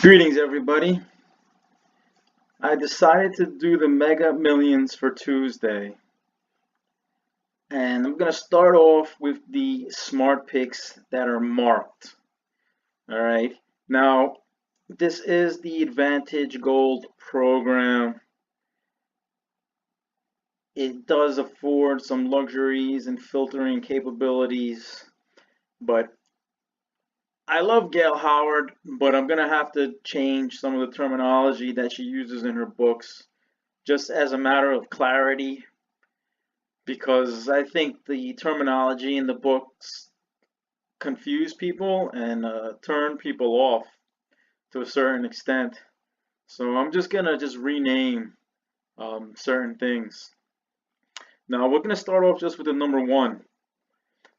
Greetings, everybody. I decided to do the Mega Millions for Tuesday, and I'm going to start off with the smart picks that are marked. All right. Now, this is the Advantage Gold program. It does afford some luxuries and filtering capabilities, but I love Gail Howard, but I'm going to have to change some of the terminology that she uses in her books just as a matter of clarity, because I think the terminology in the books confuse people and turn people off to a certain extent. So I'm just gonna rename certain things. Now we're gonna start off just with the number one.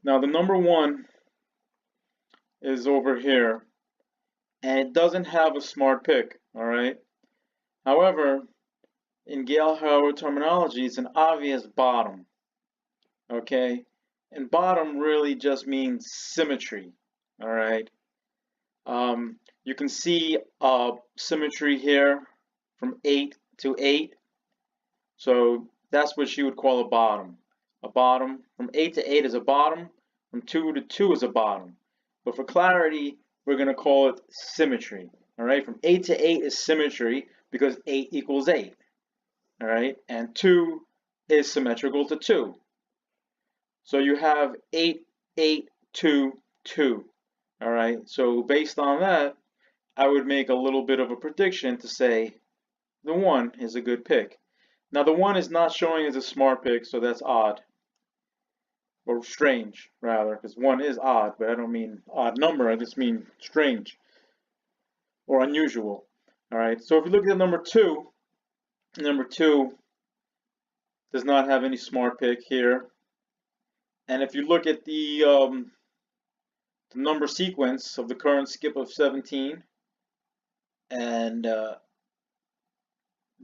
Now the number one is over here, and it doesn't have a smart pick. All right. However, in Gail Howard terminology, it's an obvious bottom. Okay, and bottom really just means symmetry. All right. You can see symmetry here from 8 to 8. So that's what she would call a bottom. A bottom from 8 to 8 is a bottom. From 2 to 2 is a bottom. But for clarity, we're going to call it symmetry. All right. From 8 to 8 is symmetry because 8 equals 8. All right. And 2 is symmetrical to 2. So you have 8, 8, 2, 2. All right. So based on that, I would make a little bit of a prediction to say the 1 is a good pick. Now the 1 is not showing as a smart pick, so that's odd. Or strange, rather, because 1 is odd, but I don't mean odd number, I just mean strange or unusual. All right. So if you look at number 2 does not have any smart pick here. And if you look at the number sequence of the current skip of 17 and the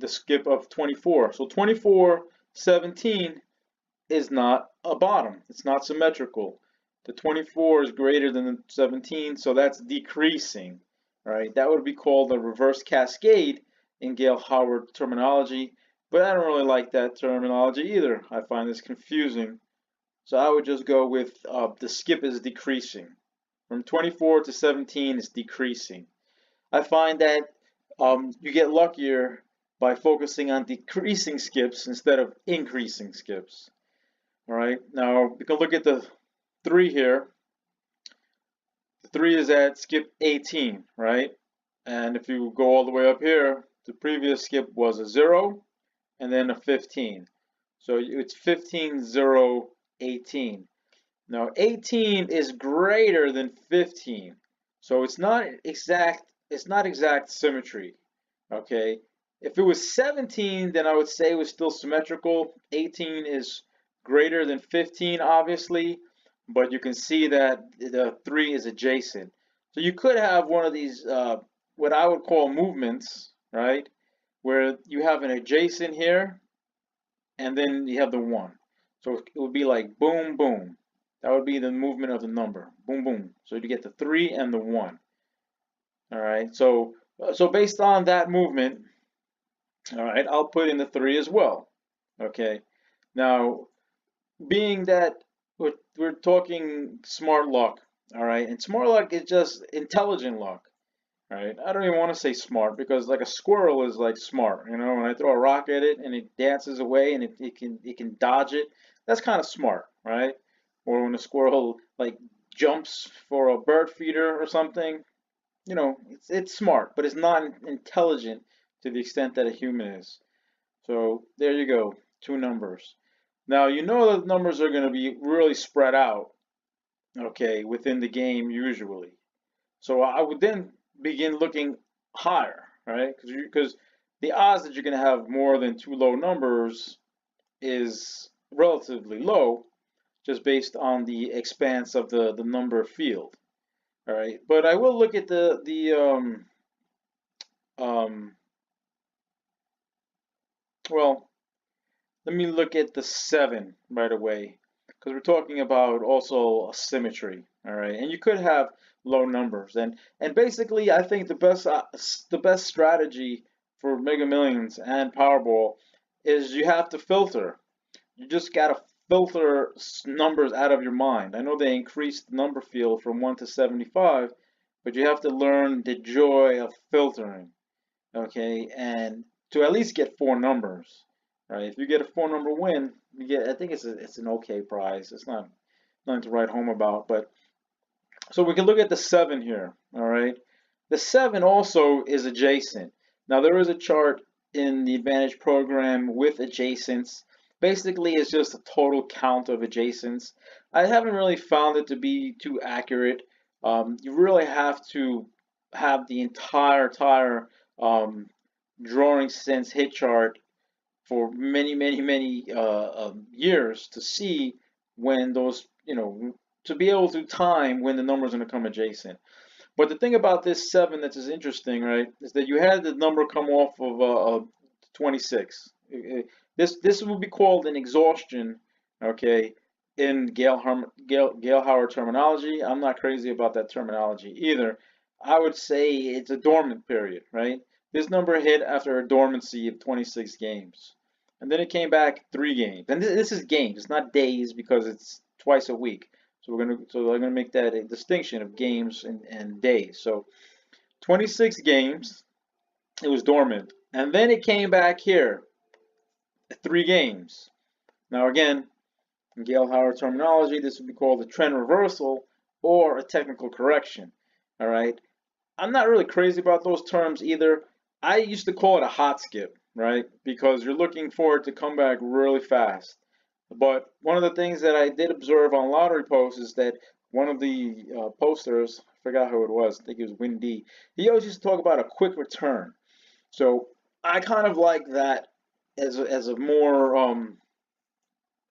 skip of 24. So 24, 17 is not a bottom. It's not symmetrical. The 24 is greater than the 17, so that's decreasing. All right, that would be called a reverse cascade in Gail Howard terminology, but I don't really like that terminology either. I find this confusing. So I would just go with the skip is decreasing. From 24 to 17 is decreasing. I find that you get luckier by focusing on decreasing skips instead of increasing skips. All right, now we can look at the 3 here. The 3 is at skip 18, right? And if you go all the way up here, the previous skip was a 0 and then a 15. So it's 15, 0, 18. Now 18 is greater than 15. So it's not exact symmetry. Okay? If it was 17, then I would say it was still symmetrical. 18 is greater than 15, obviously, but you can see that the 3 is adjacent. So you could have one of these, what I would call movements, right? Where you have an adjacent here, and then you have the 1. So it would be like boom, boom. That would be the movement of the number. Boom, boom. So you get the 3 and the 1. All right. So based on that movement, all right, I'll put in the 3 as well. Okay. Now, being that we're talking smart luck, all right, and smart luck is just intelligent luck, right? I don't even want to say smart because like a squirrel is like smart, you know. When I throw a rock at it and it dances away and it can dodge it, that's kind of smart, right? Or when a squirrel like jumps for a bird feeder or something, you know, it's smart, but it's not intelligent to the extent that a human is. So there you go, 2 numbers. Now you know that numbers are going to be really spread out, okay, within the game usually. So I would then begin looking higher, right? Because the odds that you're going to have more than 2 low numbers is relatively low, just based on the expanse of the number field. All right, but I will look at well, let me look at the 7 right away. because we're talking about also symmetry, all right? And you could have low numbers, and basically, I think the best strategy for Mega Millions and Powerball is you have to filter. You just gotta filter numbers out of your mind. I know they increased the number field from 1 to 75, but you have to learn the joy of filtering, okay? And to at least get 4 numbers, right? If you get a 4 number win, you get, I think it's an okay prize. It's not nothing to write home about, but so we can look at the 7 here, all right? The 7 also is adjacent. Now there is a chart in the Advantage program with adjacents. Basically, it's just a total count of adjacents. I haven't really found it to be too accurate. You really have to have the entire drawing sense hit chart for many years to see when those, to be able to time when the number is going to come adjacent. But the thing about this 7 that is interesting, right, is that you had the number come off of 26. This would be called an exhaustion, okay, in Gail Howard terminology. I'm not crazy about that terminology either. I would say it's a dormant period, right? This number hit after a dormancy of 26 games. And then it came back 3 games. And this is games, it's not days because it's twice a week. So I'm gonna make that a distinction of games and days. So 26 games, it was dormant, and then it came back here, 3 games. Now again, in Gail Howard terminology, this would be called a trend reversal or a technical correction. All right, I'm not really crazy about those terms either. I used to call it a hot skip, right? Because you're looking for it to come back really fast. But one of the things that I did observe on lottery posts is that one of the posters, I forgot who it was, I think it was Windy, he always used to talk about a quick return. So I kind of like that as a more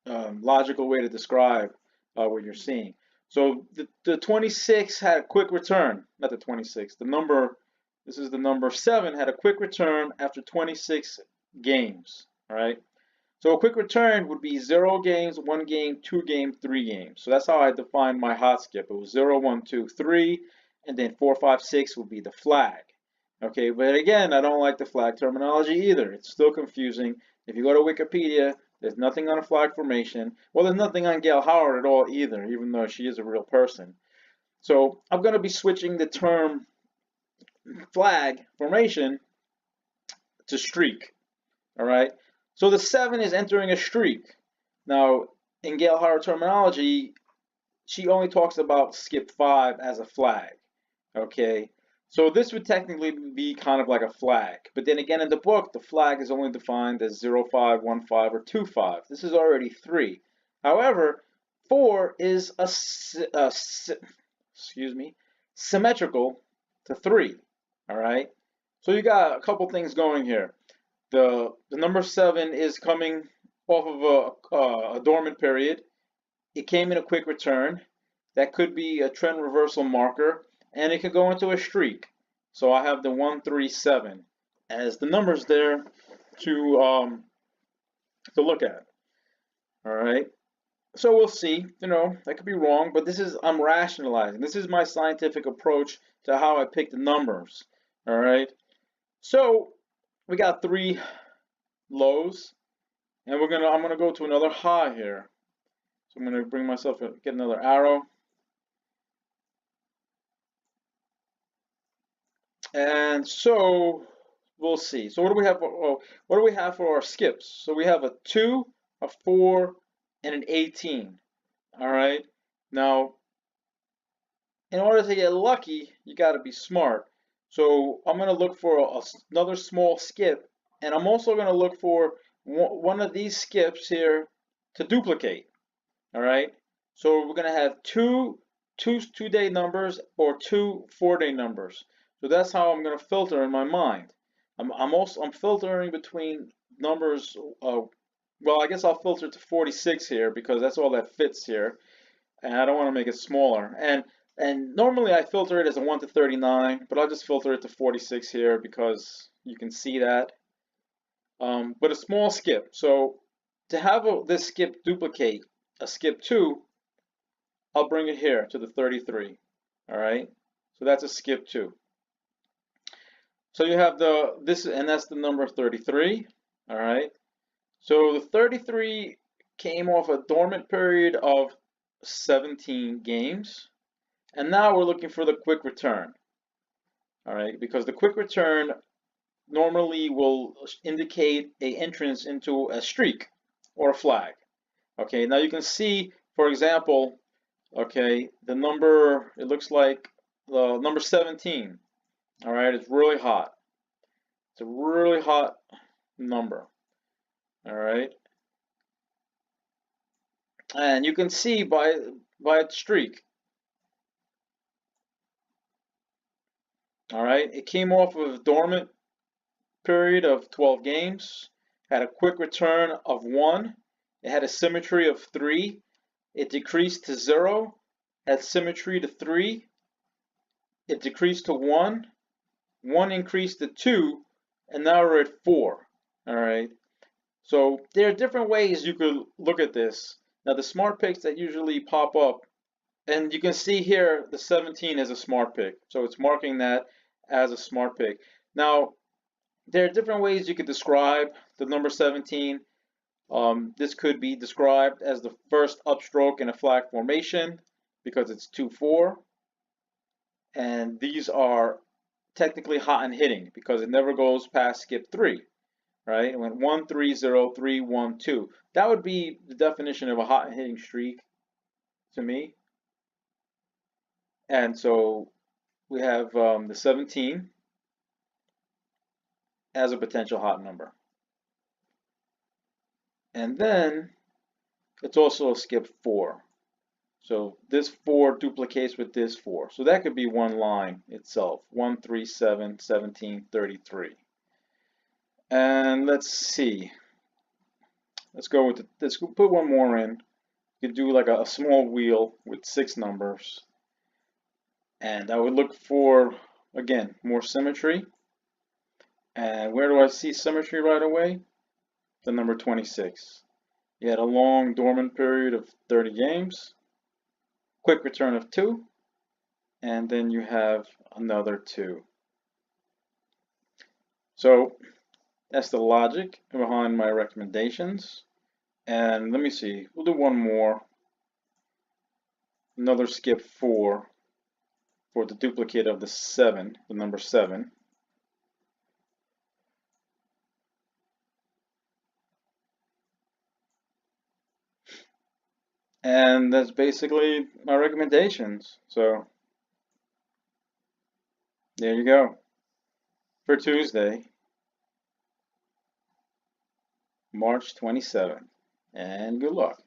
logical way to describe what you're seeing. So the 26 had a quick return, not the 26, the number, this is the number 7, had a quick return after 26 games, all right? So a quick return would be 0 games, 1 game, 2 games, 3 games. So that's how I defined my hot skip. It was 0, 1, 2, 3, and then 4, 5, 6 would be the flag. Okay, but again, I don't like the flag terminology either. It's still confusing. If you go to Wikipedia, there's nothing on a flag formation. Well, there's nothing on Gail Howard at all either, even though she is a real person. So I'm going to be switching the term flag formation to streak. All right. So the 7 is entering a streak. Now, in Gail Howard terminology, she only talks about skip 5 as a flag. Okay, so this would technically be kind of like a flag. But then again, in the book, the flag is only defined as 0, 5, 1, 5, or 2, 5. This is already 3. However, 4 is symmetrical to 3. All right, so you got a couple things going here. The number 7 is coming off of a dormant period. It came in a quick return. That could be a trend reversal marker, and it could go into a streak. So I have the 1, 3, 7 as the numbers there to look at. All right. So we'll see. That could be wrong, but I'm rationalizing. This is my scientific approach to how I pick the numbers. All right. So we got 3 lows, and I'm gonna go to another high here. So I'm gonna bring myself, get another arrow, and so we'll see. So what do we have? What do we have for our skips? So we have a 2, a 4, and an 18. All right. Now, in order to get lucky, you got to be smart. So I'm going to look for another small skip, and I'm also going to look for one of these skips here to duplicate. All right. So we're going to have two 2-day numbers or 2 4-day numbers. So that's how I'm going to filter in my mind. I'm filtering between numbers. Well, I guess I'll filter to 46 here because that's all that fits here, and I don't want to make it smaller. And normally I filter it as a 1 to 39, but I'll just filter it to 46 here because you can see that. But a small skip. So to have this skip duplicate, a skip 2, I'll bring it here to the 33. All right, so that's a skip 2. So you have this, and that's the number 33. All right, so the 33 came off a dormant period of 17 games, and now we're looking for the quick return. All right, because the quick return normally will indicate a entrance into a streak or a flag. Okay, now you can see, for example, okay, the number, it looks like the number 17. All right, it's really hot. It's a really hot number. All right, and you can see by its streak. All right, it came off of a dormant period of 12 games, had a quick return of 1, it had a symmetry of 3, it decreased to 0, had symmetry to 3, it decreased to 1, 1 increased to 2, and now we're at 4. All right, so there are different ways you could look at this. Now the smart picks that usually pop up, and you can see here the 17 is a smart pick, so it's marking that as a smart pick. Now there are different ways you could describe the number 17. This could be described as the first upstroke in a flag formation because it's 2-4, and these are technically hot and hitting because it never goes past skip 3, right? It went 1, 3, 0, 3, 1, 2. That would be the definition of a hot and hitting streak to me. And so we have the 17 as a potential hot number. And then it's also a skip 4. So this 4 duplicates with this 4. So that could be one line itself. 1, 3, 7, 17, 33. And let's see. Let's go with let's put one more in. You could do like a small wheel with 6 numbers. And I would look for, again, more symmetry. And where do I see symmetry right away? The number 26. You had a long dormant period of 30 games, quick return of 2, and then you have another 2. So that's the logic behind my recommendations. And let me see, we'll do one more. Another skip 4 for the duplicate of the 7, the number 7. And that's basically my recommendations. So there you go for Tuesday, March 27th. And good luck.